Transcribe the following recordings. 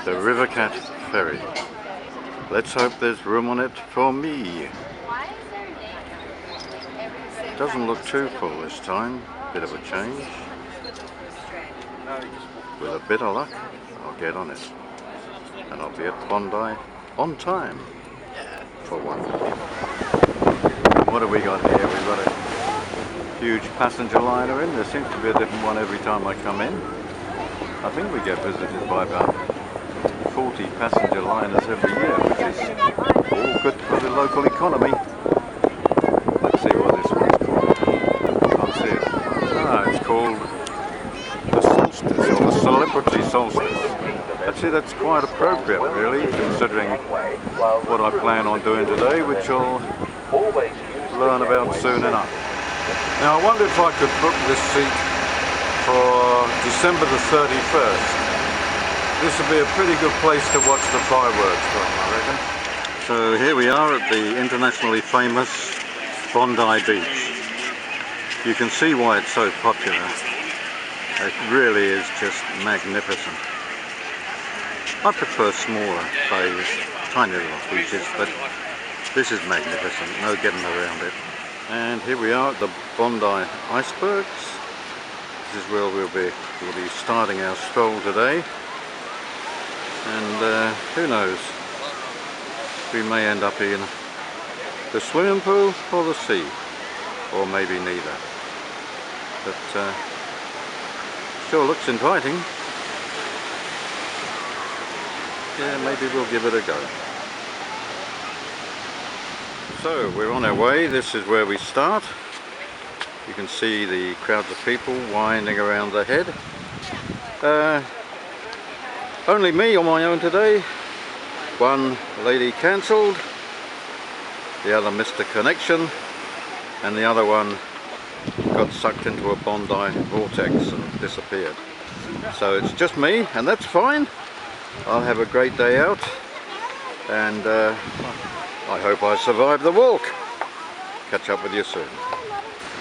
The Rivercat Ferry. Let's hope there's room on it for me. Doesn't look too full this time. Bit of a change. With a bit of luck, I'll get on it. And I'll be at Bondi on time. For one. What have we got here? We've got a huge passenger liner in. There seems to be a different one every time I come in. I think we get visited by about 40 passenger liners every year, which is all good for the local economy. Let's see what this one's called. Can't see it. Ah, it's called the Solstice, or the Celebrity Solstice. Actually, that's quite appropriate, really, considering what I plan on doing today, which I'll learn about soon enough. Now, I wonder if I could book this seat for December the 31st. This would be a pretty good place to watch the fireworks from, I reckon. So here we are at the internationally famous Bondi Beach. You can see why it's so popular. It really is just magnificent. I prefer smaller bays, tiny little beaches, but this is magnificent, no getting around it. And here we are at the Bondi icebergs. This is where we'll be starting our stroll today. And who knows, we may end up in the swimming pool or the sea, or maybe neither. But sure looks inviting. Yeah, maybe we'll give it a go. So we're on our way. This is where we start. You can see the crowds of people winding around the head. Only me on my own today. One lady cancelled, the other missed a connection, and the other one got sucked into a Bondi vortex and disappeared. So it's just me, and that's fine. I'll have a great day out, and I hope I survive the walk. Catch up with you soon.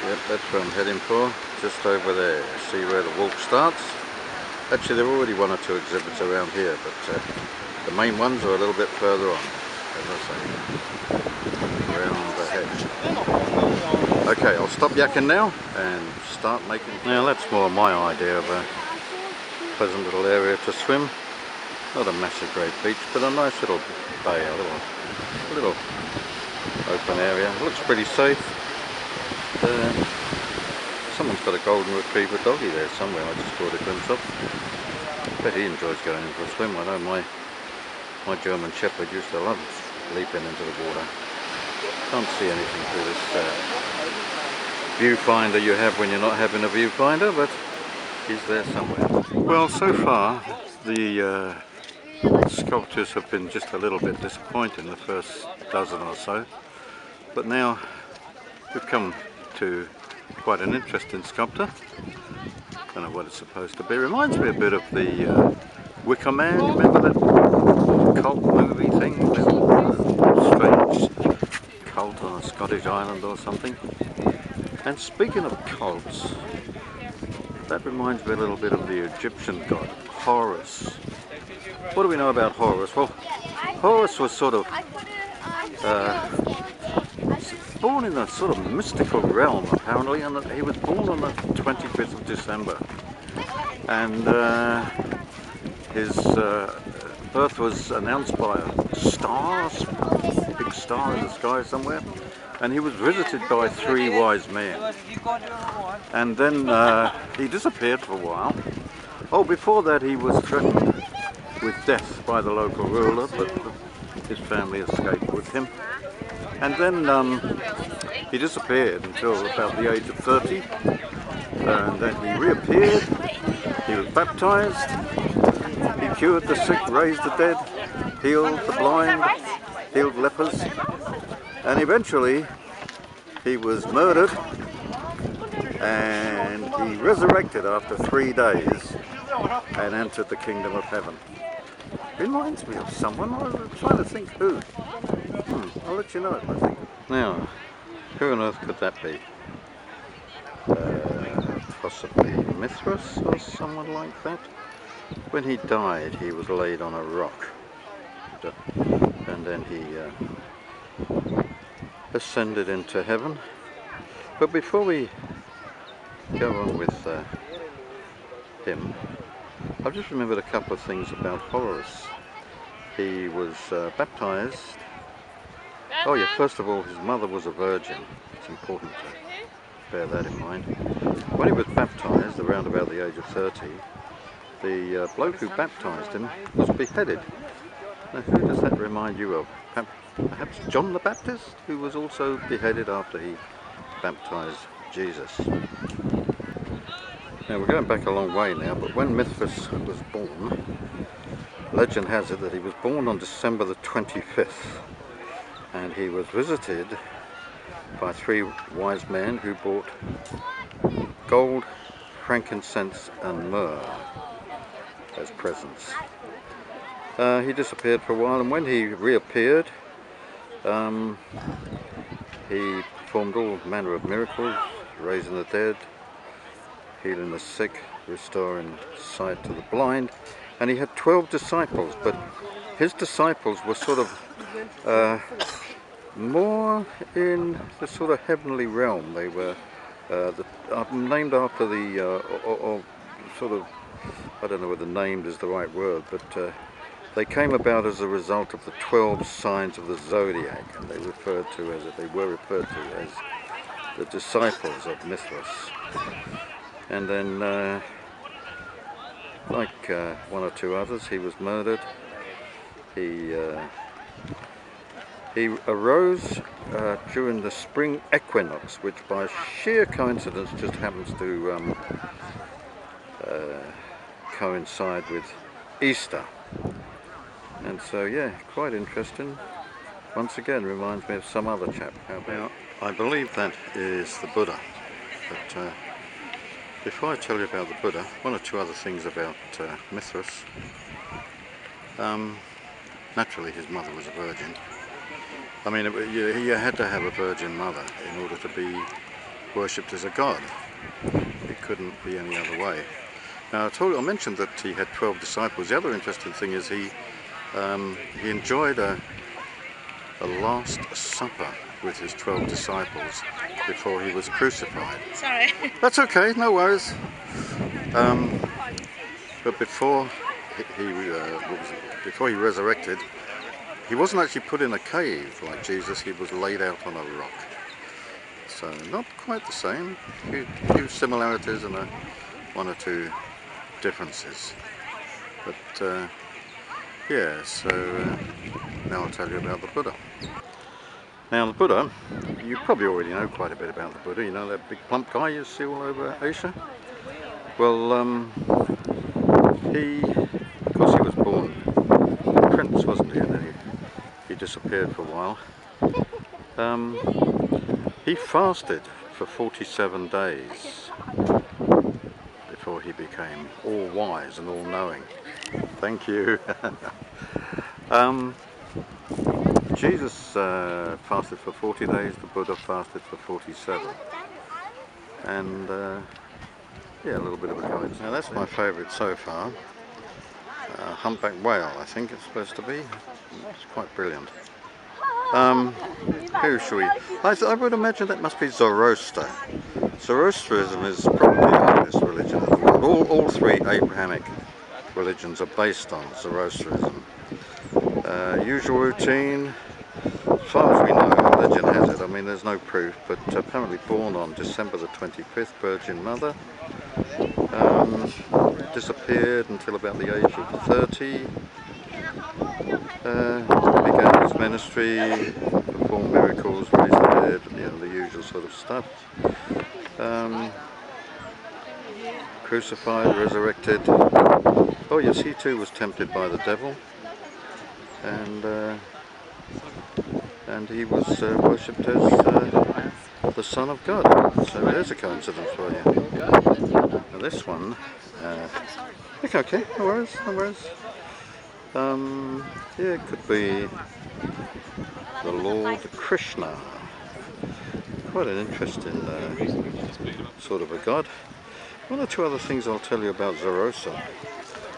Yep, that's where I'm heading for, just over there. See where the walk starts? Actually, there are already one or two exhibits around here, but the main ones are a little bit further on, as I say, around the hedge. Okay, I'll stop yakking now and start making... Now that's more my idea of a pleasant little area to swim. Not a massive great beach, but a nice little bay, a little open area. It looks pretty safe. Someone's got a golden retriever doggy there somewhere, I just caught a glimpse of. I bet he enjoys going in for a swim. I know my German Shepherd used to love leaping into the water. Can't see anything through this viewfinder you have when you're not having a viewfinder, but he's there somewhere. Well, so far the sculptures have been just a little bit disappointing, the first dozen or so, but now we've come to quite an interesting sculptor. Don't know what it's supposed to be. Reminds me a bit of the Wicker Man. Remember that cult movie thing? Strange cult on a Scottish island or something. And speaking of cults, that reminds me a little bit of the Egyptian god Horus. What do we know about Horus? Well, Horus was sort of born in a sort of mystical realm, apparently, and he was born on the 25th of December. And his birth was announced by a star, a big star in the sky somewhere, and he was visited by 3 wise men. And then he disappeared for a while. Oh, before that he was threatened with death by the local ruler, but his family escaped with him. And then he disappeared until about the age of 30, and then he reappeared. He was baptized, he cured the sick, raised the dead, healed the blind, healed lepers, and eventually he was murdered and he resurrected after 3 days and entered the kingdom of heaven. Reminds me of someone. I'm trying to think who. I'll let you know if I think. Now, who on earth could that be? Possibly Mithras or someone like that. when he died, he was laid on a rock, and then he ascended into heaven. But before we go on with him, I've just remembered a couple of things about Horus. He was baptized. Oh yeah, first of all, his mother was a virgin. It's important to bear that in mind. When he was baptized, around about the age of 30, the bloke who baptized him was beheaded. Now, who does that remind you of? Perhaps John the Baptist, who was also beheaded after he baptized Jesus. Now, we're going back a long way now, but when Mithras was born, legend has it that he was born on December the 25th, and he was visited by 3 wise men who brought gold, frankincense and myrrh as presents. He disappeared for a while, and when he reappeared, he performed all manner of miracles, raising the dead, healing the sick, restoring sight to the blind, and he had 12 disciples, but his disciples were sort of more in the sort of heavenly realm. They were named after the, or sort of, I don't know whether named is the right word, but they came about as a result of the 12 signs of the zodiac, and they were referred to as the disciples of Mithras. And then, like 1 or 2 others, he was murdered. He arose during the spring equinox, which by sheer coincidence just happens to coincide with Easter. And so, yeah, quite interesting. Once again, reminds me of some other chap. How about? I believe that is the Buddha. But before I tell you about the Buddha, 1 or 2 other things about Mithras. Naturally, his mother was a virgin. I mean, you had to have a virgin mother in order to be worshipped as a god. It couldn't be any other way. Now, I mentioned that he had 12 disciples. The other interesting thing is he enjoyed a last supper with his 12 disciples before he was crucified. Sorry. That's okay, no worries. But before he resurrected, he wasn't actually put in a cave like Jesus. He was laid out on a rock. So not quite the same. A few similarities and 1 or 2 differences. But yeah, so now I'll tell you about the Buddha. Now the Buddha, you probably already know quite a bit about the Buddha. You know that big plump guy you see all over Asia? Well, of course he was born a prince, wasn't he? And then he disappeared for a while. He fasted for 47 days before he became all wise and all knowing. Thank you. Jesus fasted for 40 days, the Buddha fasted for 47. And yeah, a little bit of a coincidence. Now that's my favourite so far. Humpback whale, I think it's supposed to be. It's quite brilliant. Who shall we? I would imagine that must be Zoroaster. Zoroastrianism is probably the oldest religion in the world. All 3 Abrahamic religions are based on Zoroastrianism. Usual routine, as far as we know, legend has it, I mean there's no proof, but apparently born on December the 25th, virgin mother, disappeared until about the age of 30, began his ministry, performed miracles, raised the dead, you know, the usual sort of stuff. Crucified, resurrected. Oh yes, he too was tempted by the devil, and he was worshipped as the Son of God. So there's a coincidence for you. Now this one, okay, no worries, no worries. Yeah, it could be the Lord Krishna. Quite an interesting sort of a god. 1 or 2 other things I'll tell you about Zoroaster.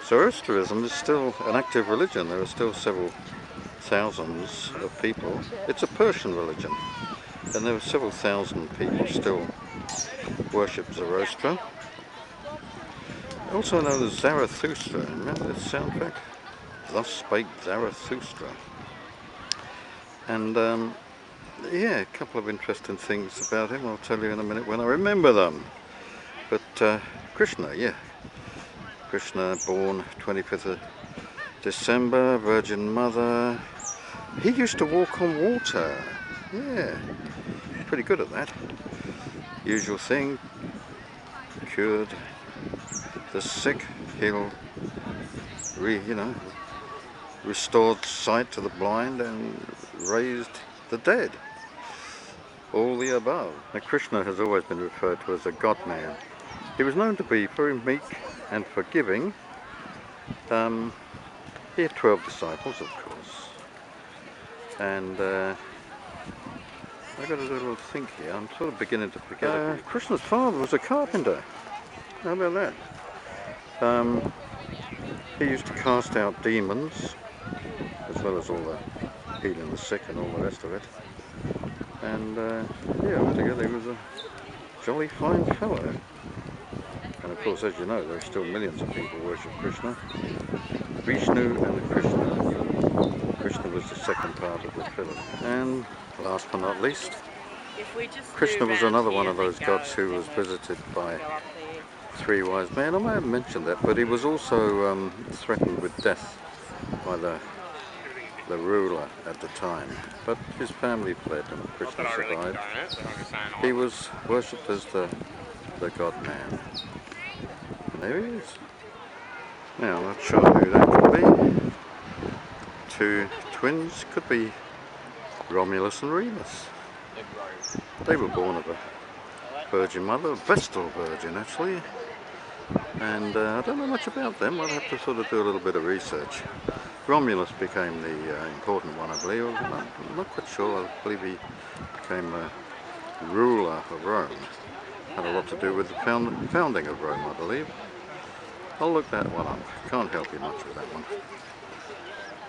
Zoroastrianism is still an active religion. There are still several thousands of people. It's a Persian religion, and there are several thousand people still worship Zoroaster. Also known as Zarathustra. Remember this sound effect? Thus spake Zarathustra. And yeah, a couple of interesting things about him. I'll tell you in a minute when I remember them. But Krishna, yeah. Krishna, born 25th of December, Virgin Mother. He used to walk on water. Yeah, pretty good at that. Usual thing. Cured the sick, healed, restored sight to the blind, and raised the dead. All the above. Now, Krishna has always been referred to as a God-man. He was known to be very meek and forgiving. He had 12 disciples, of course. And I got a little think here. I'm sort of beginning to forget. Krishna's father was a carpenter. How about that? He used to cast out demons, as well as all the healing the sick and all the rest of it. And yeah, altogether he was a jolly fine fellow. And of course, as you know, there are still millions of people who worship Krishna. Vishnu and Krishna. Krishna was the second part of the trilogy. And last but not least, Krishna was another one of those gods who was visited by 3 wise men. I may have mentioned that, but he was also threatened with death by the ruler at the time. But his family fled and Krishna survived. He was worshipped as the God-man. And there he is. Now, I'm not sure who that could be. 2 twins, could be Romulus and Remus. They were born of a virgin mother, a Vestal virgin actually. And I don't know much about them. I'll have to sort of do a little bit of research. Romulus became the important one, I believe. I'm not quite sure. I believe he became a ruler of Rome. Had a lot to do with the founding of Rome, I believe. I'll look that one up. Can't help you much with that one.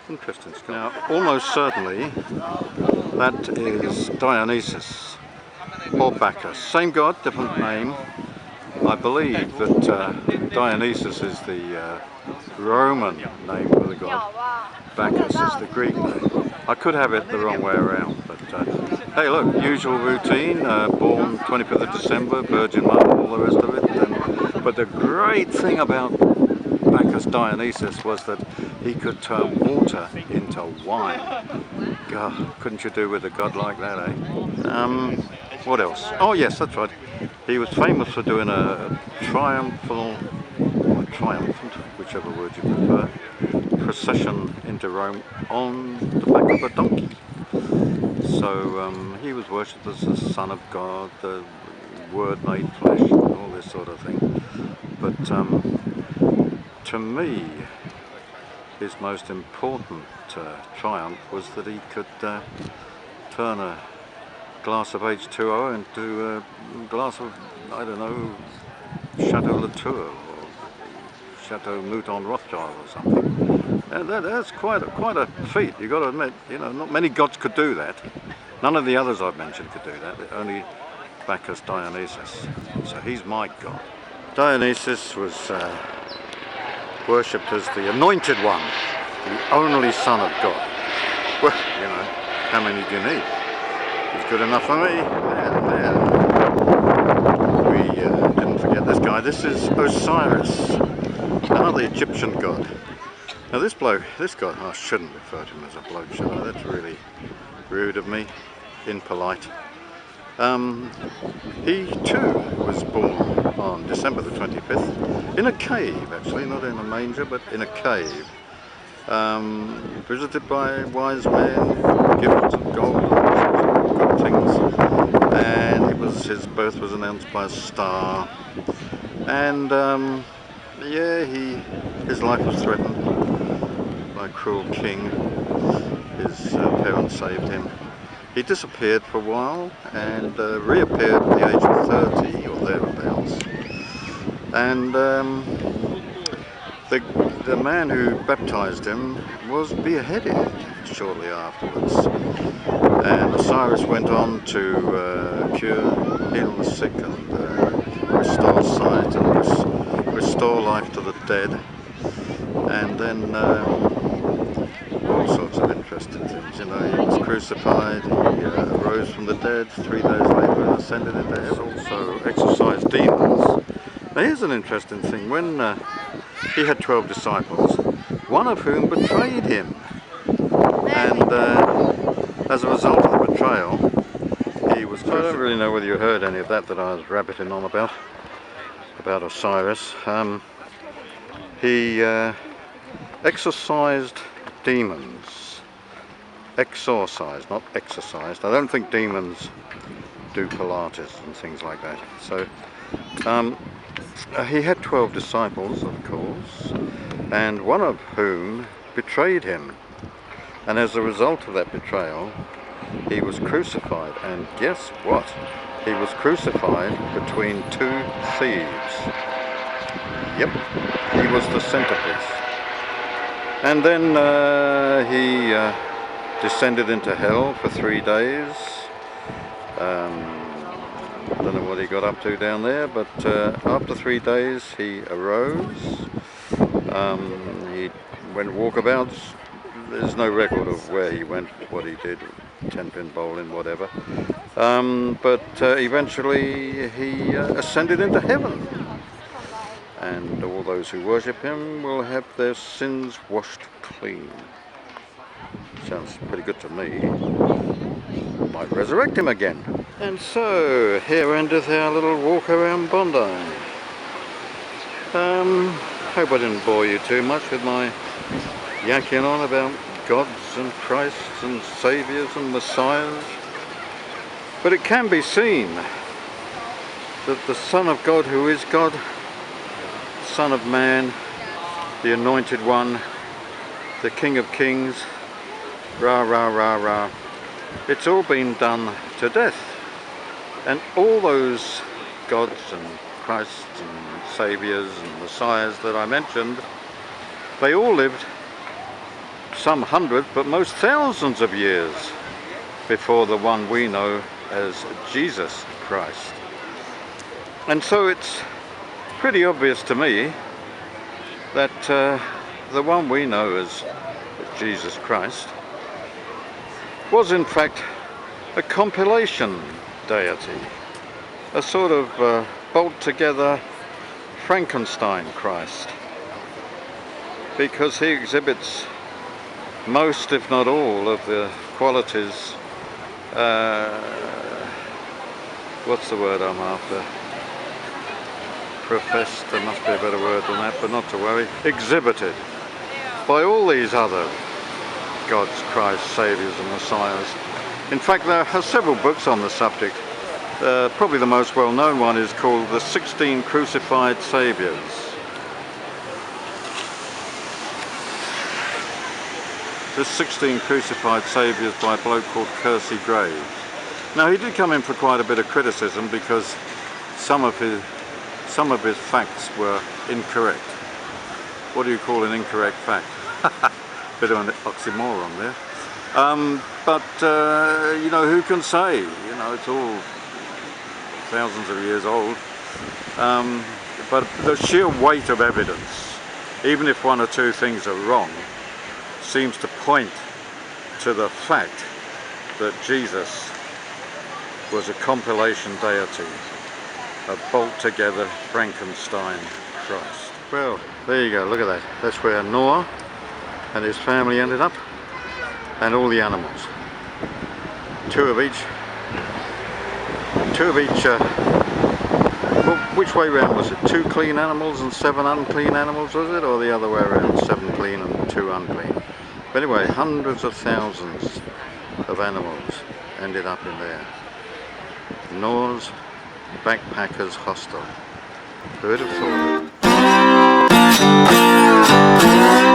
Interesting stuff. Now, almost certainly, that is Dionysus or Bacchus. Same god, different name. I believe that Dionysus is the Roman name for the god. Bacchus is the Greek name. I could have it the wrong way around, but hey, look, usual routine. Born 25th of December, Virgin Mother, all the rest of it. But the great thing about Bacchus Dionysus was that he could turn water into wine. God, couldn't you do with a god like that, eh? What else? Oh yes, that's right. He was famous for doing a triumphant, whichever word you prefer, procession into Rome on the back of a donkey. So he was worshipped as the Son of God, the Word made flesh, and all this sort of thing. But to me, his most important triumph was that he could turn a glass of H2O into a glass of, I don't know, Chateau Latour or Chateau Mouton Rothschild or something. And that's quite a feat. You've got to admit, not many gods could do that. None of the others I've mentioned could do that. Only Bacchus Dionysus. So he's my god. Dionysus was worshipped as the anointed one, the only son of God. Well, how many do you need? He's good enough for me. We didn't forget this guy. This is Osiris, another Egyptian god. Now this guy, I shouldn't refer to him as a bloke, should I? That's really rude of me, impolite. He too was born on December the 25th in a cave, actually, not in a manger, but in a cave. Visited by wise men, gifts of gold and good things, and his birth was announced by a star. And yeah, his life was threatened by a cruel king. His parents saved him. He disappeared for a while and reappeared at the age of 30 or thereabouts. And the man who baptized him was beheaded shortly afterwards. And Osiris went on to heal the sick and restore sight and restore life to the dead. And then all sorts of interesting things, you know. He was crucified, he arose from the dead, 3 days later and ascended into heaven. Also exorcised demons. Now here's an interesting thing. When he had 12 disciples, one of whom betrayed him. And as a result of the betrayal, he was crucified. I don't really know whether you heard any of that I was rabbiting on about Osiris. He exorcised demons. Exorcised, not exercised. I don't think demons do Pilates and things like that. So he had 12 disciples, of course, and one of whom betrayed him. And as a result of that betrayal, he was crucified. And guess what? He was crucified between 2 thieves. Yep, he was the centerpiece. And then he descended into hell for 3 days. I don't know what he got up to down there, but after 3 days he arose. He went walkabouts. There's no record of where he went, what he did, 10-pin bowling, whatever. But eventually he ascended into heaven. And all those who worship him will have their sins washed clean. Sounds pretty good to me. Might resurrect him again. And so, here endeth our little walk around Bondi. Hope I didn't bore you too much with my yanking on about gods and Christs and saviours and messiahs. But it can be seen that the Son of God, who is God, Son of Man, the Anointed One, the King of Kings, rah, rah, rah, rah, it's all been done to death. And all those gods and Christs and saviours and messiahs that I mentioned, they all lived some hundreds, but most thousands of years before the one we know as Jesus Christ. And so it's pretty obvious to me that the one we know as Jesus Christ was in fact a compilation deity, a sort of bolt together Frankenstein Christ, because he exhibits most, if not all, of the qualities, what's the word I'm after? Professed, there must be a better word than that, but not to worry, exhibited by all these other gods, Christ, saviours and messiahs. In fact, there are several books on the subject. Probably the most well-known one is called The 16 Crucified Saviours. The 16 Crucified Saviours by a bloke called Kersey Graves. Now, he did come in for quite a bit of criticism because some of his facts were incorrect. What do you call an incorrect fact? Bit of an oxymoron there. But you know, who can say? You know, it's all thousands of years old. But the sheer weight of evidence, even if one or two things are wrong, seems to point to the fact that Jesus was a compilation deity, a bolt-together Frankenstein Christ. Well, there you go, look at that. That's where Noah and his family ended up, and all the animals. Two of each. Well, which way round was it? 2 clean animals and 7 unclean animals, was it? Or the other way around, 7 clean and 2 unclean? But anyway, hundreds of thousands of animals ended up in there. Noah's backpackers hostel. Who'd have thought it?